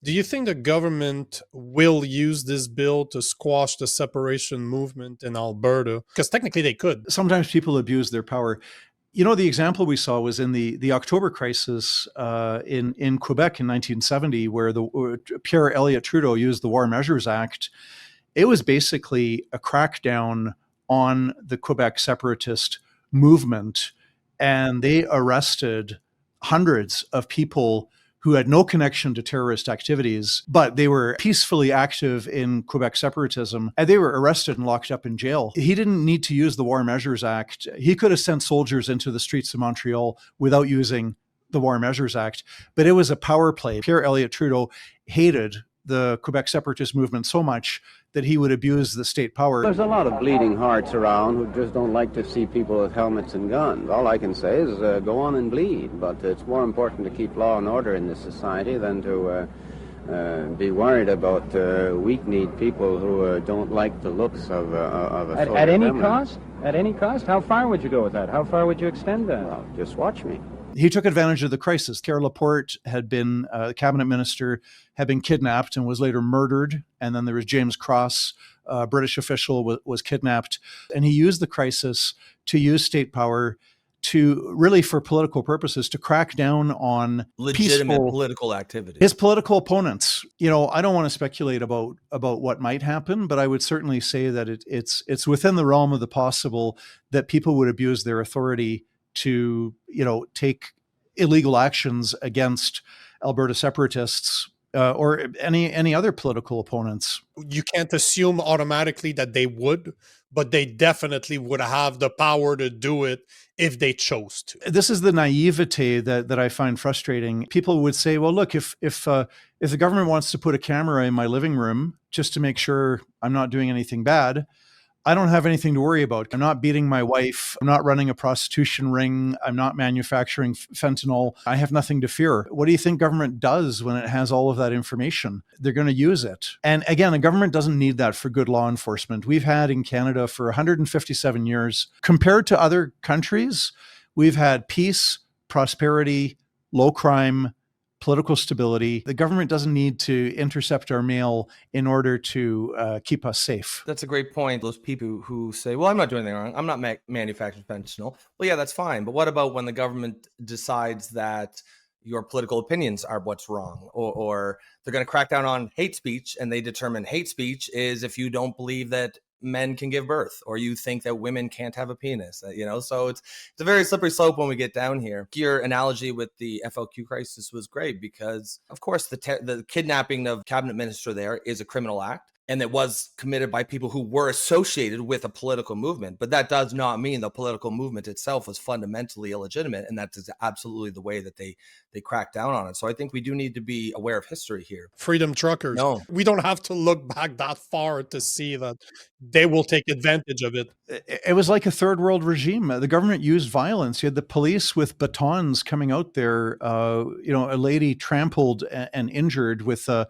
Do you think the government will use this bill to squash the separation movement in Alberta? Because technically they could. Sometimes people abuse their power. You know, the example we saw was in the October crisis in Quebec in 1970, where Pierre Elliot Trudeau used the War Measures Act. It was basically a crackdown on the Quebec separatist movement, and they arrested hundreds of people who had no connection to terrorist activities, but they were peacefully active in Quebec separatism, and they were arrested and locked up in jail. He didn't need to use the War Measures Act. He could have sent soldiers into the streets of Montreal without using the War Measures Act, but it was a power play. Pierre Elliott Trudeau hated the Quebec separatist movement so much that he would abuse the state power. There's a lot of bleeding hearts around who just don't like to see people with helmets and guns. All I can say is go on and bleed, but it's more important to keep law and order in this society than to be worried about weak-kneed people who don't like the looks of a soldier. At any cost? At any cost? How far would you go with that? How far would you extend that? Well, just watch me. He took advantage of the crisis. Pierre Laporte had been a cabinet minister, had been kidnapped and was later murdered. And then there was James Cross, a British official, was kidnapped. And he used the crisis to use state power to really, for political purposes, to crack down on legitimate political activity. His political opponents. You know, I don't want to speculate about what might happen, but I would certainly say that it's within the realm of the possible that people would abuse their authority to, you know, take illegal actions against Alberta separatists or any other political opponents. You can't assume automatically that they would, but they definitely would have the power to do it if they chose to. This is the naivete that I find frustrating. People would say, well, look, if the government wants to put a camera in my living room just to make sure I'm not doing anything bad, I don't have anything to worry about. I'm not beating my wife. I'm not running a prostitution ring. I'm not manufacturing fentanyl. I have nothing to fear. What do you think government does when it has all of that information? They're going to use it. And again, the government doesn't need that for good law enforcement. We've had in Canada for 157 years, compared to other countries, we've had peace, prosperity, low crime, political stability. The government doesn't need to intercept our mail in order to keep us safe. That's a great point. Those people who say, well, I'm not doing anything wrong. I'm not manufacturing fentanyl. Well, yeah, that's fine. But what about when the government decides that your political opinions are what's wrong, or they're going to crack down on hate speech, and they determine hate speech is if you don't believe that men can give birth, or you think that women can't have a penis, so it's a very slippery slope when we get down here. Your analogy with the FLQ crisis was great because, of course, the kidnapping of cabinet minister there is a criminal act, and it was committed by people who were associated with a political movement. But that does not mean the political movement itself was fundamentally illegitimate, and that is absolutely the way that they cracked down on it. So I think we do need to be aware of history here. Freedom truckers. No. We don't have to look back that far to see that they will take advantage of it. It was like a third world regime. The government used violence. You had the police with batons coming out there. A lady trampled and injured with a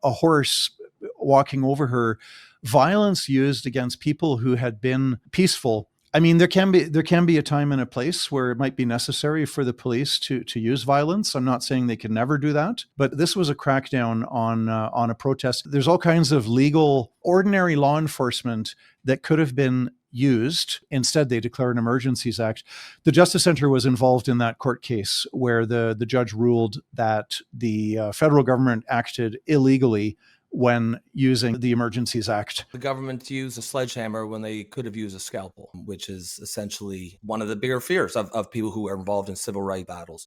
horse walking over her. Violence used against people who had been peaceful. I mean, there can be a time and a place where it might be necessary for the police to use violence. I'm not saying they can never do that, but this was a crackdown on a protest. There's all kinds of legal, ordinary law enforcement that could have been used. Instead, they declared an Emergencies Act. The Justice Centre was involved in that court case where the judge ruled that the federal government acted illegally when using the Emergencies Act. The government used a sledgehammer when they could have used a scalpel, which is essentially one of the bigger fears of people who are involved in civil rights battles.